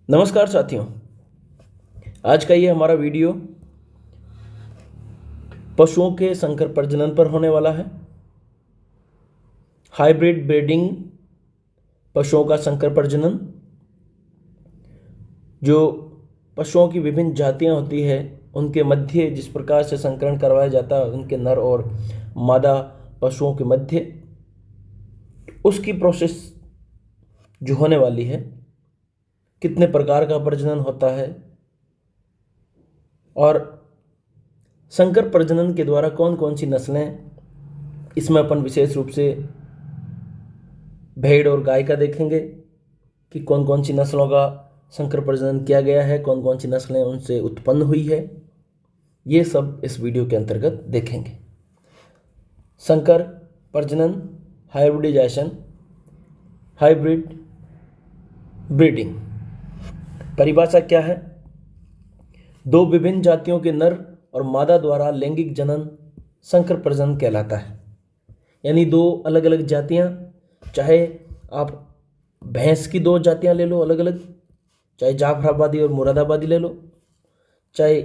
नमस्कार साथियों। आज का ये हमारा वीडियो पशुओं के संकर प्रजनन पर होने वाला है। हाइब्रिड ब्रीडिंग, पशुओं का संकर प्रजनन। जो पशुओं की विभिन्न जातियां होती है उनके मध्य जिस प्रकार से संकरण करवाया जाता है, उनके नर और मादा पशुओं के मध्य, उसकी प्रोसेस जो होने वाली है, कितने प्रकार का प्रजनन होता है और संकर प्रजनन के द्वारा कौन कौन सी नस्लें, इसमें अपन विशेष रूप से भेड़ और गाय का देखेंगे कि कौन कौन सी नस्लों का संकर प्रजनन किया गया है, कौन कौन सी नस्लें उनसे उत्पन्न हुई है। ये सब इस वीडियो के अंतर्गत देखेंगे। संकर प्रजनन, हाइब्रिडाइजेशन, हाइब्रिड ब्रीडिंग परिभाषा क्या है? दो विभिन्न जातियों के नर और मादा द्वारा लैंगिक जनन संकर प्रजनन कहलाता है। यानी दो अलग अलग जातियां, चाहे आप भैंस की दो जातियां ले लो अलग अलग, चाहे जाफराबादी और मुरादाबादी ले लो, चाहे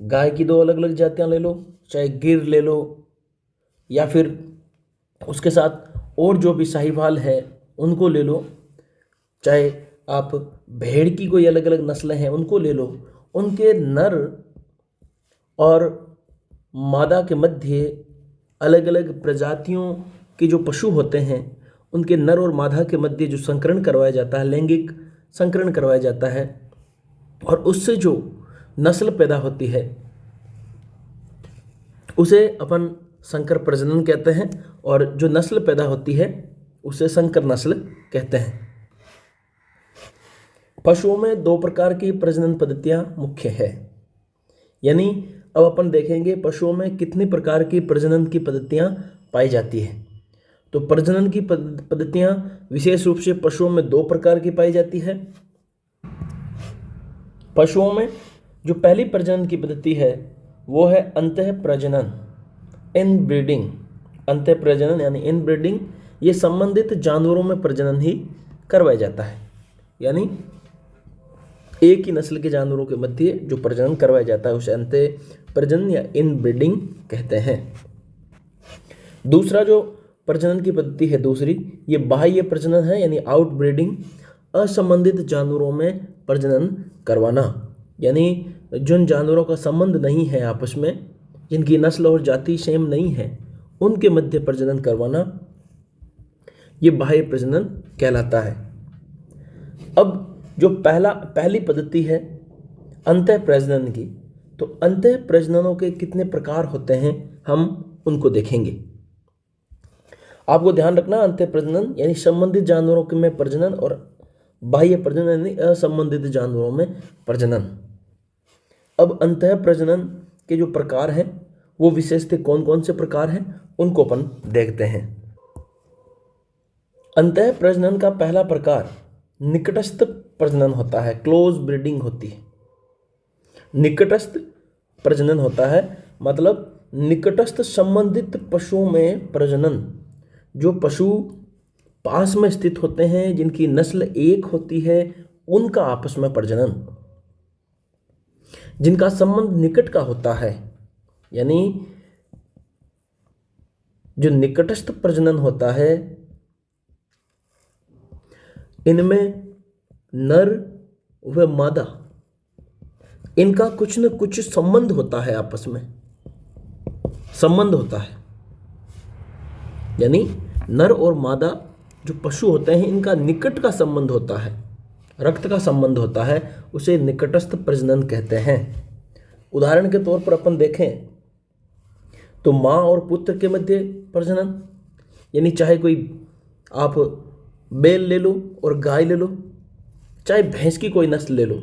गाय की दो अलग अलग जातियां ले लो, चाहे गिर ले लो, या फिर उसके साथ और जो भी साहिवाल है उनको ले लो, चाहे आप भेड़ की कोई अलग अलग नस्लें हैं उनको ले लो। उनके नर और मादा के मध्य अलग अलग प्रजातियों के जो पशु होते हैं, उनके नर और मादा के मध्य जो संकरण करवाया जाता है, लैंगिक संकरण करवाया जाता है, और उससे जो नस्ल पैदा होती है उसे अपन संकर प्रजनन कहते हैं, और जो नस्ल पैदा होती है उसे संकर नस्ल कहते हैं। पशुओं में दो प्रकार की प्रजनन पद्धतियां मुख्य है। यानी अब अपन देखेंगे पशुओं में कितनी प्रकार की प्रजनन की पद्धतियां पाई जाती है। तो प्रजनन की पद्धतियां विशेष रूप से पशुओं में दो प्रकार की पाई जाती है। पशुओं में जो पहली प्रजनन की पद्धति है वो है अंतः प्रजनन, इनब्रीडिंग। अंतः प्रजनन यानी इनब्रीडिंग, ये संबंधित जानवरों में प्रजनन ही करवाया जाता है। यानी एक ही नस्ल के जानवरों के मध्य जो प्रजनन करवाया जाता है उसे अंतः प्रजनन या इनब्रीडिंग कहते हैं। दूसरा जो प्रजनन की पद्धति है दूसरी, ये बाह्य प्रजनन है, यानी आउटब्रीडिंग। असंबंधित जानवरों में प्रजनन करवाना, यानी जिन जानवरों का संबंध नहीं है आपस में, जिनकी नस्ल और जाति सेम नहीं है, उनके मध्य प्रजनन करवाना, ये बाह्य प्रजनन कहलाता है। अब जो पहली पद्धति है अंतः प्रजनन की, तो अंतः प्रजननों के कितने प्रकार होते हैं हम उनको देखेंगे। आपको ध्यान रखना, अंतः प्रजनन यानी संबंधित जानवरों के में प्रजनन, और बाह्य प्रजनन यानी असंबंधित जानवरों में प्रजनन। अब अंतः प्रजनन के जो प्रकार हैं वो विशेषतः कौन कौन से प्रकार हैं उनको अपन देखते हैं। अंतः प्रजनन का पहला प्रकार निकटस्थ प्रजनन होता है, क्लोज ब्रीडिंग होती है। निकटस्थ प्रजनन होता है मतलब निकटस्थ संबंधित पशुओं में प्रजनन। जो पशु पास में स्थित होते हैं, जिनकी नस्ल एक होती है, उनका आपस में प्रजनन, जिनका संबंध निकट का होता है। यानी जो निकटस्थ प्रजनन होता है, इनमें नर व मादा, इनका कुछ न कुछ संबंध होता है, आपस में संबंध होता है। यानी नर और मादा जो पशु होते हैं, इनका निकट का संबंध होता है, रक्त का संबंध होता है, उसे निकटस्थ प्रजनन कहते हैं। उदाहरण के तौर पर अपन देखें तो माँ और पुत्र के मध्य प्रजनन, यानी चाहे कोई आप बैल ले लो और गाय ले लो, चाहे भैंस की कोई नस्ल ले लो,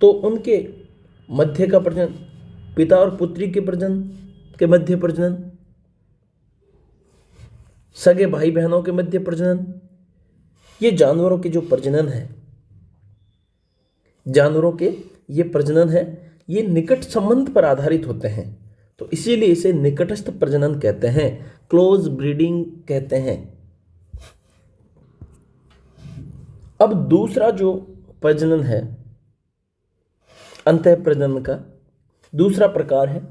तो उनके मध्य का प्रजनन, पिता और पुत्री के प्रजनन के मध्य प्रजनन, सगे भाई बहनों के मध्य प्रजनन, ये जानवरों के जो प्रजनन है, जानवरों के ये प्रजनन है, ये निकट संबंध पर आधारित होते हैं। तो इसीलिए इसे निकटस्थ प्रजनन कहते हैं, क्लोज ब्रीडिंग कहते हैं। अब दूसरा जो प्रजनन है अंतः प्रजनन का, दूसरा प्रकार है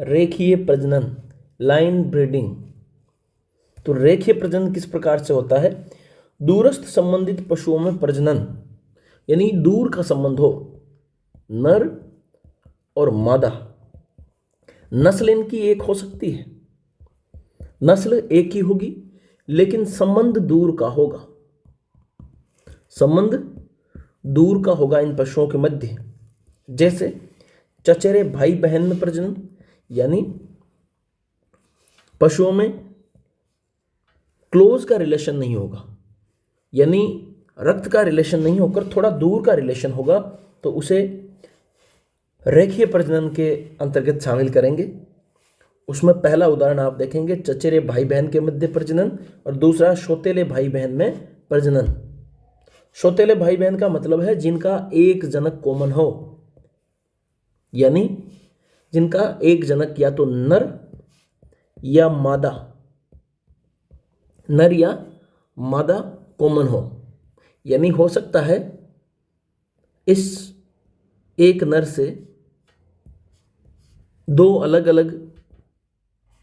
रेखीय प्रजनन, लाइन ब्रीडिंग। तो रेखीय प्रजनन किस प्रकार से होता है? दूरस्थ संबंधित पशुओं में प्रजनन, यानी दूर का संबंध हो, नर और मादा। नस्ल इनकी एक हो सकती है, नस्ल एक ही होगी, लेकिन संबंध दूर का होगा, संबंध दूर का होगा इन पशुओं के मध्य। जैसे चचेरे भाई बहन में प्रजनन, यानी पशुओं में क्लोज का रिलेशन नहीं होगा, यानी रक्त का रिलेशन नहीं होकर थोड़ा दूर का रिलेशन होगा, तो उसे रेखीय प्रजनन के अंतर्गत शामिल करेंगे। उसमें पहला उदाहरण आप देखेंगे चचेरे भाई बहन के मध्य प्रजनन, और दूसरा सौतेले भाई बहन में प्रजनन। सौतेले भाई बहन का मतलब है जिनका एक जनक कॉमन हो, यानी जिनका एक जनक या तो नर या मादा, नर या मादा कॉमन हो, यानी हो सकता है इस एक नर से दो अलग अलग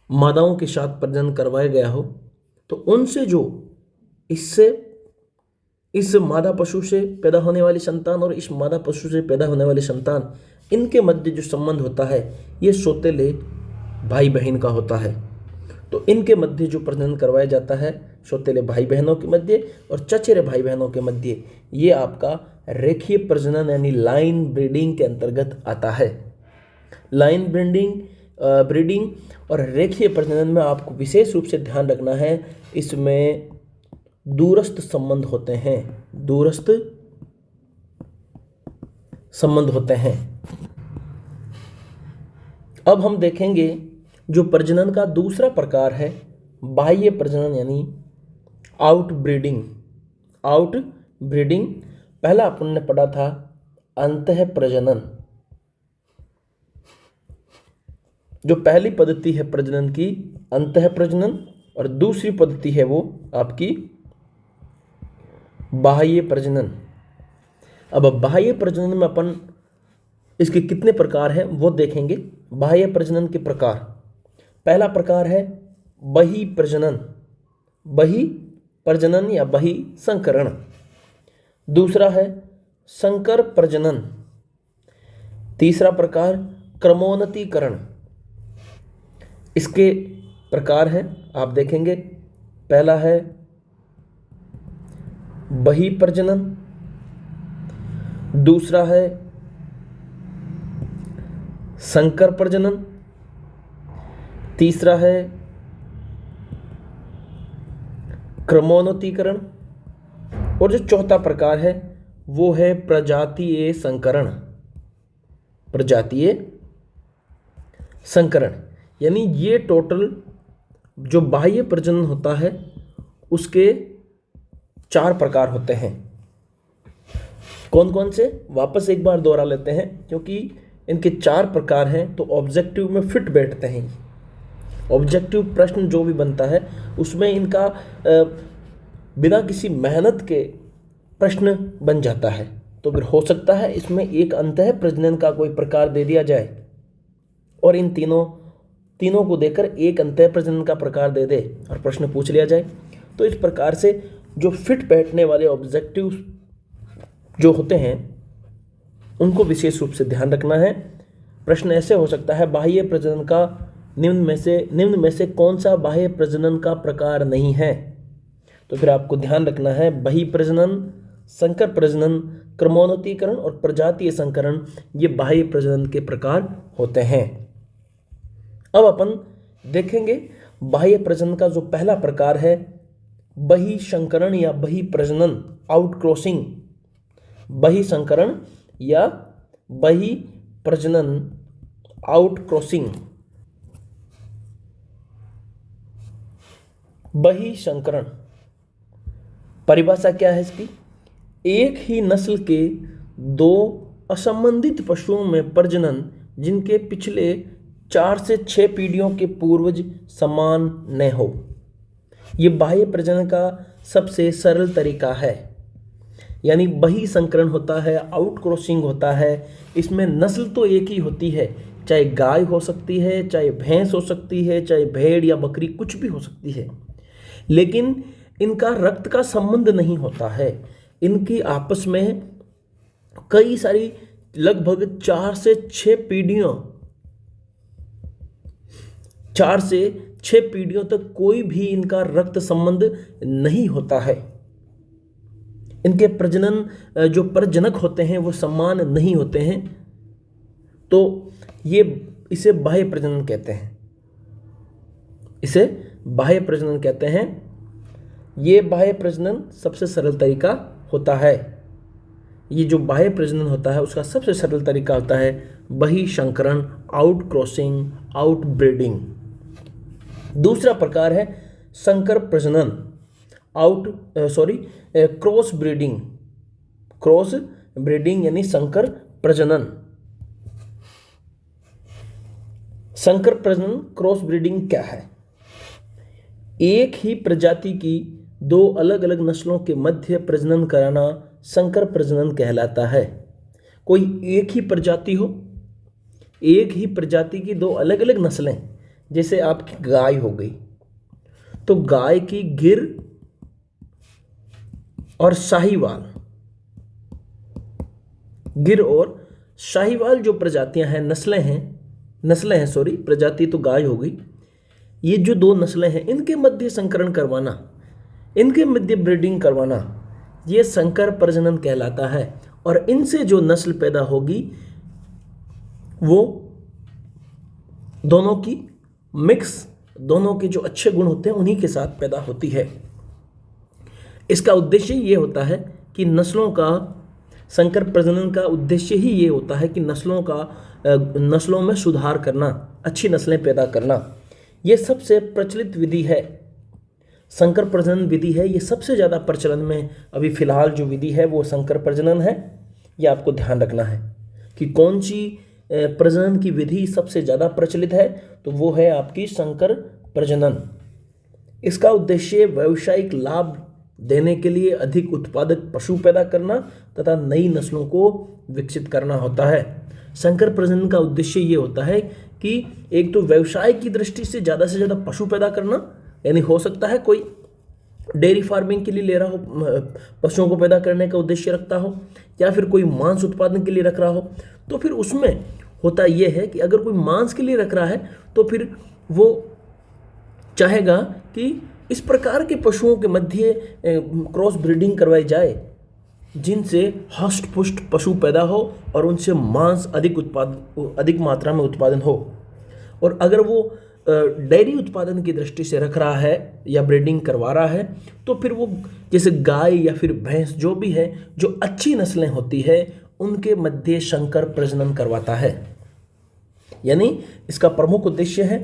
मादाओं के साथ प्रजनन करवाया गया हो, तो उनसे जो इस मादा पशु से पैदा होने वाली संतान और इस मादा पशु से पैदा होने वाली संतान, इनके मध्य जो संबंध होता है ये सौतेले भाई बहन का होता है। तो इनके मध्य जो प्रजनन करवाया जाता है सौतेले भाई बहनों के मध्य और चचेरे भाई बहनों के मध्य, ये आपका रेखीय प्रजनन यानी लाइन ब्रीडिंग के अंतर्गत आता है। लाइन ब्रीडिंग और रेखीय प्रजनन में आपको विशेष रूप से ध्यान रखना है, इसमें दूरस्थ संबंध होते हैं, दूरस्थ संबंध होते हैं। अब हम देखेंगे जो प्रजनन का दूसरा प्रकार है बाह्य प्रजनन यानी आउटब्रीडिंग। आउटब्रीडिंग पहला अपन ने पढ़ा था अंतः प्रजनन। जो पहली पद्धति है प्रजनन की अंतः प्रजनन, और दूसरी पद्धति है वो आपकी बाह्य प्रजनन। अब बाह्य प्रजनन में अपन इसके कितने प्रकार हैं वो देखेंगे। बाह्य प्रजनन के प्रकार, पहला प्रकार है बहिप्रजनन, बहिप्रजनन या बहिसंकरण। दूसरा है संकर प्रजनन। तीसरा प्रकार क्रमोन्नतीकरण। इसके प्रकार हैं आप देखेंगे, पहला है बहिप्रजनन, दूसरा है संकर प्रजनन, तीसरा है क्रमोन्नतीकरण, और जो चौथा प्रकार है वो है प्रजातीय संकरण। प्रजातीय संकरण यानी ये टोटल जो बाह्य प्रजनन होता है उसके 4 प्रकार होते हैं। कौन कौन से, वापस एक बार दोहरा लेते हैं क्योंकि इनके 4 प्रकार हैं तो ऑब्जेक्टिव में फिट बैठते हैं। ऑब्जेक्टिव प्रश्न जो भी बनता है उसमें इनका बिना किसी मेहनत के प्रश्न बन जाता है। तो फिर हो सकता है इसमें एक अंतः प्रजनन का कोई प्रकार दे दिया जाए और इन तीनों को देकर एक अंतः प्रजनन का प्रकार दे दे और प्रश्न पूछ लिया जाए। तो इस प्रकार से जो फिट बैठने वाले ऑब्जेक्टिव जो होते हैं उनको विशेष रूप से ध्यान रखना है। प्रश्न ऐसे हो सकता है बाह्य प्रजनन का निम्न में से कौन सा बाह्य प्रजनन का प्रकार नहीं है। तो फिर आपको ध्यान रखना है बहिप्रजनन, संकर प्रजनन, क्रमोन्नतीकरण और प्रजातीय संकरण, ये बाह्य प्रजनन के प्रकार होते हैं। अब अपन देखेंगे बाह्य प्रजनन का जो पहला प्रकार है बहिसंकरण या बहिप्रजनन, आउटक्रॉसिंग। बहिसंकरण या बहिप्रजनन, आउटक्रॉसिंग। बहिसंकरण परिभाषा क्या है इसकी? एक ही नस्ल के 2 असंबंधित पशुओं में प्रजनन जिनके पिछले 4 से 6 पीढ़ियों के पूर्वज समान न हो। ये बाह्य प्रजनन का सबसे सरल तरीका है। यानी बही संकरण होता है, आउट क्रॉसिंग होता है। इसमें नस्ल तो एक ही होती है, चाहे गाय हो सकती है, चाहे भैंस हो सकती है, चाहे भेड़ या बकरी कुछ भी हो सकती है, लेकिन इनका रक्त का संबंध नहीं होता है। इनकी आपस में कई सारी लगभग 4 से 6 पीढ़ियों 4 से 6 पीढ़ियों तक कोई भी इनका रक्त संबंध नहीं होता है। इनके प्रजनन जो प्रजनक होते हैं वो समान नहीं होते हैं, तो ये इसे बाह्य प्रजनन कहते हैं। इसे बाह्य प्रजनन कहते हैं। ये बाह्य प्रजनन सबसे सरल तरीका होता है। ये जो बाह्य प्रजनन होता है उसका सबसे सरल तरीका होता है बहिशंकरण, आउट क्रॉसिंग, आउट ब्रीडिंग। दूसरा प्रकार है संकर प्रजनन, क्रॉस ब्रीडिंग। क्रॉस ब्रीडिंग यानी संकर प्रजनन। संकर प्रजनन, क्रॉस ब्रीडिंग क्या है? एक ही प्रजाति की 2 अलग अलग नस्लों के मध्य प्रजनन कराना संकर प्रजनन कहलाता है। कोई एक ही प्रजाति हो, एक ही प्रजाति की 2 अलग अलग नस्लें, जैसे आपकी गाय हो गई, तो गाय की गिर और साहीवाल, गिर और साहीवाल जो प्रजातियां हैं, नस्लें हैं, प्रजाति तो गाय हो गई। ये जो 2 नस्लें हैं इनके मध्य संकरण करवाना, इनके मध्य ब्रीडिंग करवाना, ये संकर प्रजनन कहलाता है। और इनसे जो नस्ल पैदा होगी वो दोनों की मिक्स, दोनों के जो अच्छे गुण होते हैं उन्हीं के साथ पैदा होती है। इसका उद्देश्य ये होता है कि नस्लों का, संकर प्रजनन का उद्देश्य ही ये होता है कि नस्लों में सुधार करना, अच्छी नस्लें पैदा करना। ये सबसे प्रचलित विधि है, संकर प्रजनन विधि है। ये सबसे ज़्यादा प्रचलन में अभी फ़िलहाल जो विधि है वो संकर प्रजनन है। ये आपको ध्यान रखना है कि कौन सी प्रजनन की विधि सबसे ज़्यादा प्रचलित है, तो वो है आपकी संकर प्रजनन। इसका उद्देश्य व्यावसायिक लाभ देने के लिए अधिक उत्पादक पशु पैदा करना तथा नई नस्लों को विकसित करना होता है। संकर प्रजनन का उद्देश्य ये होता है कि एक तो व्यवसाय की दृष्टि से ज़्यादा पशु पैदा करना, यानी हो सकता है कोई डेयरी फार्मिंग के लिए ले रहा हो, पशुओं को पैदा करने का उद्देश्य रखता हो, या फिर कोई मांस उत्पादन के लिए रख रहा हो, तो फिर उसमें होता यह है कि अगर कोई मांस के लिए रख रहा है तो फिर वो चाहेगा कि इस प्रकार के पशुओं के मध्य क्रॉस ब्रीडिंग करवाई जाए जिनसे हष्ट पुष्ट पशु पैदा हो और उनसे मांस अधिक मात्रा में उत्पादन हो। और अगर वो डेयरी उत्पादन की दृष्टि से रख रहा है या ब्रीडिंग करवा रहा है, तो फिर वो जैसे गाय या फिर भैंस जो भी है, जो अच्छी नस्लें होती है उनके मध्य संकर प्रजनन करवाता है। यानी इसका प्रमुख उद्देश्य है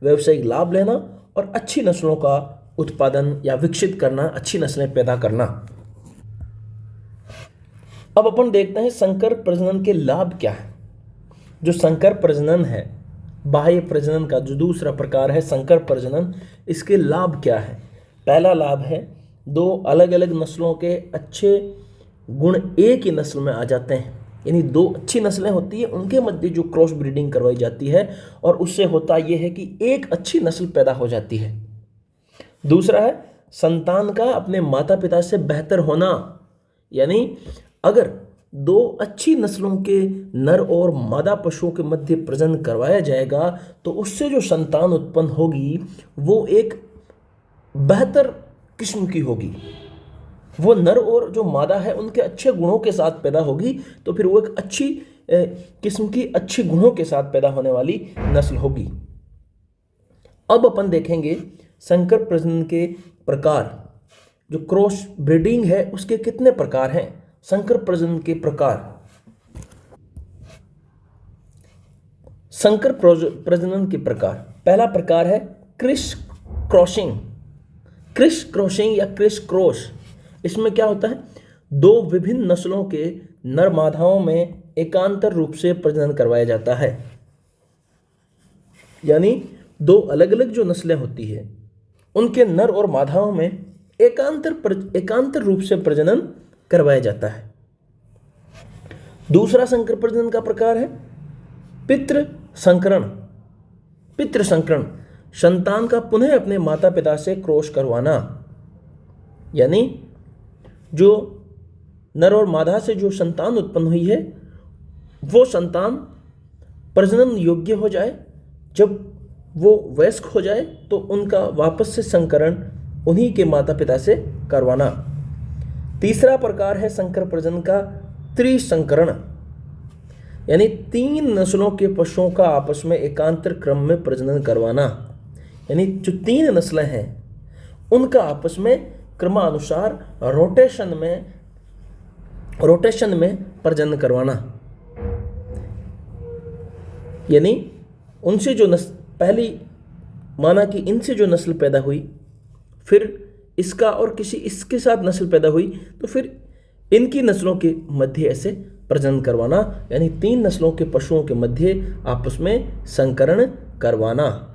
व्यावसायिक लाभ लेना और अच्छी नस्लों का उत्पादन या विकसित करना, अच्छी नस्लें पैदा करना। अब अपन देखते हैं संकर प्रजनन के लाभ क्या है। जो संकर प्रजनन है, बाह्य प्रजनन का जो दूसरा प्रकार है संकर प्रजनन, इसके लाभ क्या है? पहला लाभ है 2 अलग अलग नस्लों के अच्छे गुण एक ही नस्ल में आ जाते हैं। यानी 2 अच्छी नस्लें होती है, उनके मध्य जो क्रॉस ब्रीडिंग करवाई जाती है और उससे होता यह है कि एक अच्छी नस्ल पैदा हो जाती है। दूसरा है संतान का अपने माता पिता से बेहतर होना। यानी अगर 2 अच्छी नस्लों के नर और मादा पशुओं के मध्य प्रजनन करवाया जाएगा तो उससे जो संतान उत्पन्न होगी वो एक बेहतर किस्म की होगी। वो नर और जो मादा है उनके अच्छे गुणों के साथ पैदा होगी, तो फिर वो एक अच्छी किस्म की अच्छे गुणों के साथ पैदा होने वाली नस्ल होगी। अब अपन देखेंगे संकर प्रजनन के प्रकार। जो क्रॉस ब्रीडिंग है उसके कितने प्रकार हैं? संकर प्रजनन के प्रकार। संकर प्रजनन के प्रकार, पहला प्रकार है क्रिस क्रॉसिंग। क्रिस क्रॉसिंग या क्रिस क्रॉस, इसमें क्या होता है? 2 विभिन्न नस्लों के नर मादाओं में एकांतर रूप से प्रजनन करवाया जाता है। यानी 2 अलग अलग जो नस्लें होती है उनके नर और मादाओं में एकांतर रूप से प्रजनन करवाया जाता है। दूसरा संकर प्रजनन का प्रकार है पितृ संकरण। पितृ संकरण, संतान का पुनः अपने माता पिता से क्रॉस करवाना, यानी जो नर और मादा से जो संतान उत्पन्न हुई है वो संतान प्रजनन योग्य हो जाए, जब वो वयस्क हो जाए तो उनका वापस से संकरण उन्हीं के माता पिता से करवाना। तीसरा प्रकार है संकर प्रजनन का त्रिसंकरण, यानी 3 नस्लों के पशुओं का आपस में एकांतर क्रम में प्रजनन करवाना, यानी जो 3 नस्लें हैं उनका आपस में क्रमानुसार रोटेशन में प्रजनन करवाना, यानी उनसे जो पहली माना कि इनसे जो नस्ल पैदा हुई, फिर इसका और किसी इसके साथ नस्ल पैदा हुई, तो फिर इनकी नस्लों के मध्य ऐसे प्रजनन करवाना, यानी 3 नस्लों के पशुओं के मध्य आपस में संकरण करवाना।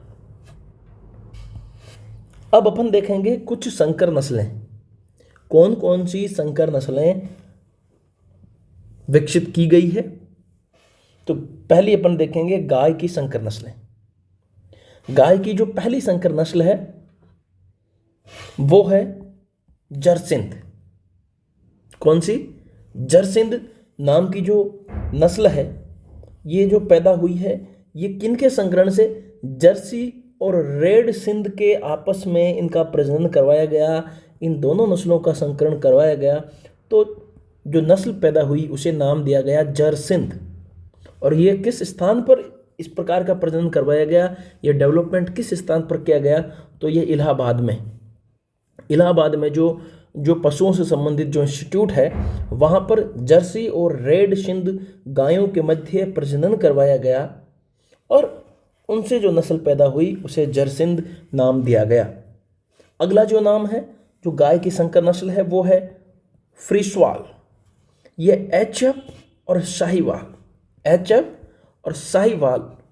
अब अपन देखेंगे कुछ संकर नस्लें, कौन कौन सी संकर नस्लें विकसित की गई है। तो पहली अपन देखेंगे गाय की संकर नस्लें। गाय की जो पहली संकर नस्ल है वो है जरसिंध। कौन सी? जरसिंध नाम की जो नस्ल है, ये जो पैदा हुई है ये किनके संकरण से? जर्सी और रेड सिंध के आपस में इनका प्रजनन करवाया गया, इन दोनों नस्लों का संकरण करवाया गया, तो जो नस्ल पैदा हुई उसे नाम दिया गया जरसिंध। और ये किस स्थान पर इस प्रकार का प्रजनन करवाया गया, ये डेवलपमेंट किस स्थान पर किया गया? तो ये इलाहाबाद में जो पशुओं से संबंधित जो इंस्टीट्यूट है वहाँ पर जर्सी और रेड सिंध गायों के मध्य प्रजनन करवाया गया और उनसे जो नस्ल पैदा हुई उसे जरसिंध नाम दिया गया। अगला जो नाम है जो गाय की संकर नस्ल है वो है फ्रीसवाल। ये एचएफ और शाहीवाल,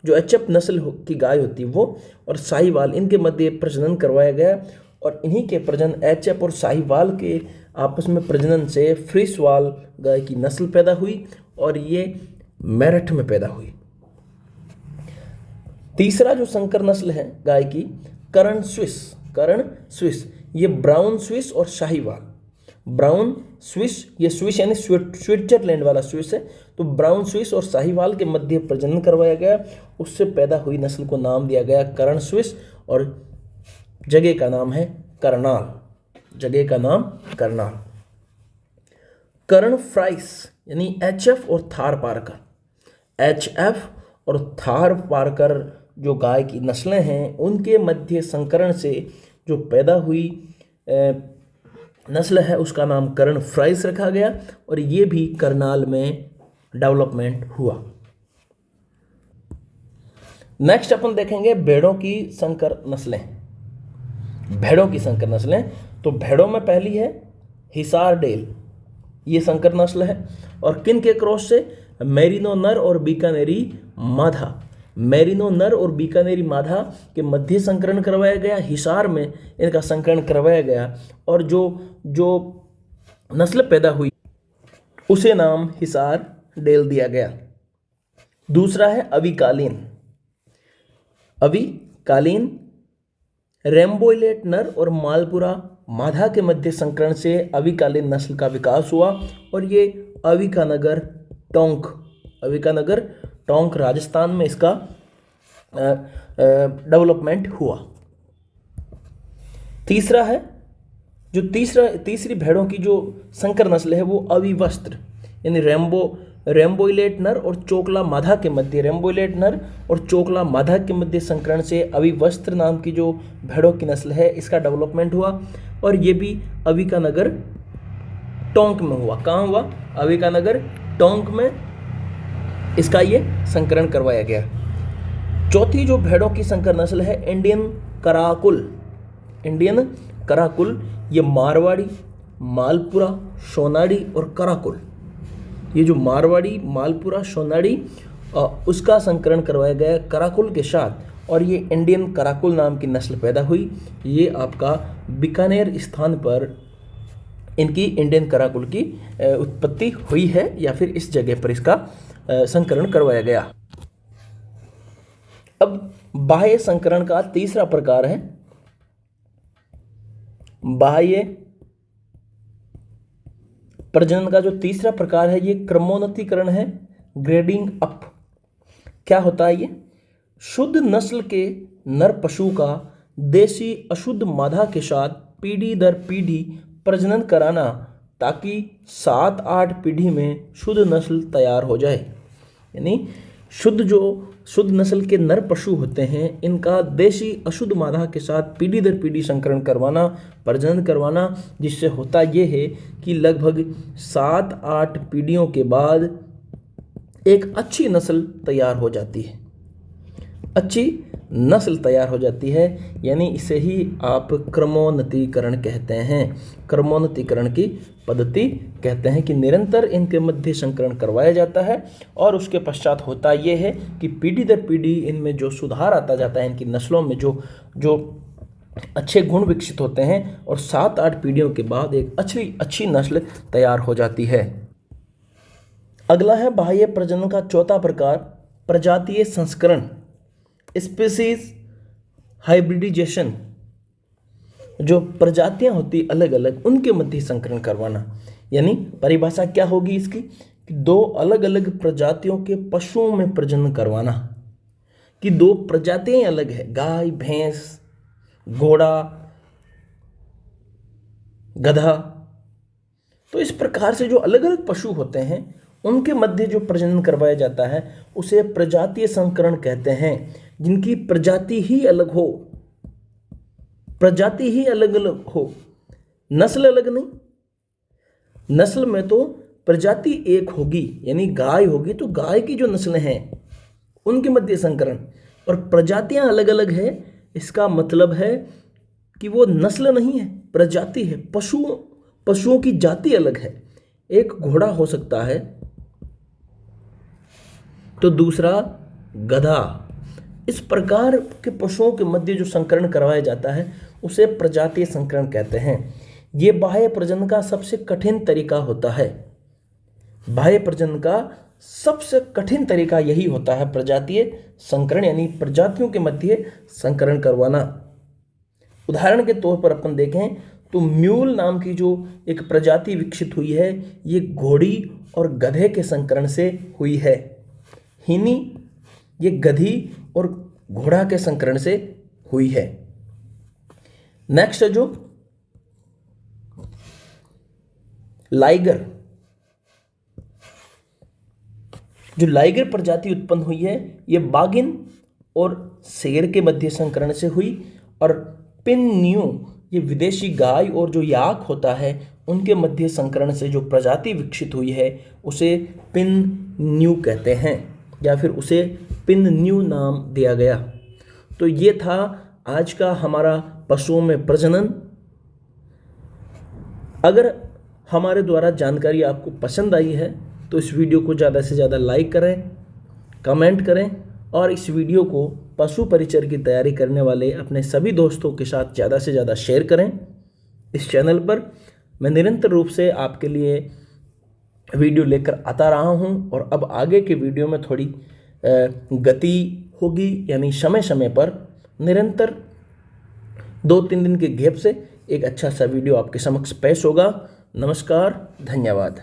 जो एचएफ नस्ल की गाय होती है वो और शाहीवाल, इनके मध्य प्रजनन करवाया गया और इन्हीं के प्रजनन एचएफ और शाहीवाल के आपस में प्रजनन से फ्रीसवाल गाय की नस्ल पैदा हुई और ये मेरठ में पैदा हुई। तीसरा जो संकर नस्ल है गाय की करण स्विस, ये ब्राउन स्विस और शाहीवाल। ब्राउन स्विस, ये स्विस यानी स्विट्जरलैंड वाला स्विस है, तो ब्राउन स्विस और शाहीवाल के मध्य प्रजनन करवाया गया, उससे पैदा हुई नस्ल को नाम दिया गया करण स्विस और जगह का नाम है करनाल। करण फ्राइस यानी एचएफ और थार पारकर जो गाय की नस्लें हैं उनके मध्य संकरण से जो पैदा हुई नस्ल है उसका नाम करण फ्राइस रखा गया और ये भी करनाल में डेवलपमेंट हुआ। नेक्स्ट अपन देखेंगे भेड़ों की संकर नस्लें। तो भेड़ों में पहली है हिसार डेल, ये संकर नस्ल है और किन के क्रॉस से? मेरिनो नर और बीकानेरी माधा के मध्य संकरण करवाया गया, हिसार में इनका संकरण करवाया गया और जो नस्ल पैदा हुई उसे नाम हिसार डेल दिया गया। दूसरा है अविकालीन, रेम्बोइलेट नर और मालपुरा माधा के मध्य संकरण से अविकालीन नस्ल का विकास हुआ और ये अविकानगर टोंक राजस्थान में इसका डेवलपमेंट हुआ। तीसरा है जो तीसरी भेड़ों की जो संकर नस्ल है वो अविवस्त्र यानी रेम्बोइलेट नर और चोकला माधा के मध्य संकरण से अविवस्त्र नाम की जो भेड़ों की नस्ल है इसका डेवलपमेंट हुआ और ये भी अविकानगर टोंक में हुआ। कहाँ हुआ? अविकानगर टोंक में इसका ये संकरण करवाया गया। चौथी जो भेड़ों की संकर नस्ल है इंडियन कराकुल, ये मारवाड़ी, मालपुरा, सोनाड़ी और कराकुल, ये जो मारवाड़ी, मालपुरा, सोनाड़ी उसका संकरण करवाया गया कराकुल के साथ और ये इंडियन कराकुल नाम की नस्ल पैदा हुई। ये आपका बीकानेर स्थान पर इनकी इंडियन कराकुल की उत्पत्ति हुई है, या फिर इस जगह पर इसका संकरण करवाया गया। अब बाह्य संकरण का तीसरा प्रकार है बाह्य प्रजनन का जो तीसरा प्रकार है ये क्रमोन्नतीकरण है, ग्रेडिंग अप। क्या होता है ये? शुद्ध नस्ल के नर पशु का देशी अशुद्ध मादा के साथ पीढ़ी दर पीढ़ी प्रजनन कराना, ताकि 7-8 पीढ़ी में शुद्ध नस्ल तैयार हो जाए। यानी शुद्ध नस्ल के नर पशु होते हैं, इनका देशी अशुद्ध मादा के साथ पीढ़ी दर पीढ़ी संकरण करवाना, प्रजनन करवाना, जिससे होता ये है कि लगभग 7-8 पीढ़ियों के बाद एक अच्छी नस्ल तैयार हो जाती है। अच्छी नस्ल तैयार हो जाती है, यानी इसे ही आप क्रमोन्नतीकरण कहते हैं। क्रमोन्नतीकरण की पद्धति कहते हैं कि निरंतर इनके मध्य संकरण करवाया जाता है, और उसके पश्चात होता यह है कि पीढ़ी दर पीढ़ी इनमें जो सुधार आता जाता है, इनकी नस्लों में जो अच्छे गुण विकसित होते हैं, और 7-8 पीढ़ियों के बाद एक अच्छी नस्ल तैयार हो जाती है। अगला है बाह्य प्रजनन का चौथा प्रकार, प्रजातीय संस्करण, स्पीसीज हाइब्रिडाइजेशन। जो प्रजातियां होती अलग अलग, उनके मध्य संकरण करवाना। यानी परिभाषा क्या होगी इसकी कि 2 अलग अलग प्रजातियों के पशुओं में प्रजनन करवाना, कि 2 प्रजातियां अलग है, गाय, भैंस, घोड़ा, गधा। तो इस प्रकार से जो अलग अलग पशु होते हैं उनके मध्य जो प्रजनन करवाया जाता है उसे प्रजातीय संकरण कहते हैं, जिनकी प्रजाति ही अलग हो, प्रजाति ही अलग अलग हो, नस्ल अलग नहीं। नस्ल में तो प्रजाति एक होगी, यानी गाय होगी तो गाय की जो नस्लें हैं उनके मध्य संकरण, और प्रजातियां अलग अलग है, इसका मतलब है कि वो नस्ल नहीं है, प्रजाति है। पशुओं की जाति अलग है। एक घोड़ा हो सकता है तो दूसरा गधा। इस प्रकार के पशुओं के मध्य जो संकरण करवाया जाता है उसे प्रजातीय संकरण कहते हैं। ये बाह्य प्रजनन का सबसे कठिन तरीका होता है। बाह्य प्रजनन का सबसे कठिन तरीका यही होता है, प्रजातीय संकरण, यानी प्रजातियों के मध्य संकरण करवाना। उदाहरण के तौर पर अपन देखें तो म्यूल नाम की जो एक प्रजाति विकसित हुई है, ये घोड़ी और गधे के संकरण से हुई है। हिनी ये गधी और घोड़ा के संकरण से हुई है। नेक्स्ट है जो लाइगर। जो लाइगर प्रजाति उत्पन्न हुई है ये बागिन और शेर के मध्य संकरण से हुई, और पिन न्यू ये विदेशी गाय और जो याक होता है उनके मध्य संकरण से जो प्रजाति विकसित हुई है उसे पिन न्यू कहते हैं, या फिर उसे पिन न्यू नाम दिया गया। तो ये था आज का हमारा पशुओं में प्रजनन। अगर हमारे द्वारा जानकारी आपको पसंद आई है तो इस वीडियो को ज़्यादा से ज़्यादा लाइक करें, कमेंट करें, और इस वीडियो को पशु परिचर की तैयारी करने वाले अपने सभी दोस्तों के साथ ज़्यादा से ज़्यादा शेयर करें। इस चैनल पर मैं निरंतर रूप से आपके लिए वीडियो लेकर आता रहा हूं, और अब आगे के वीडियो में थोड़ी गति होगी, यानी समय समय पर निरंतर 2-3 दिन के गैप से एक अच्छा सा वीडियो आपके समक्ष पेश होगा। नमस्कार, धन्यवाद।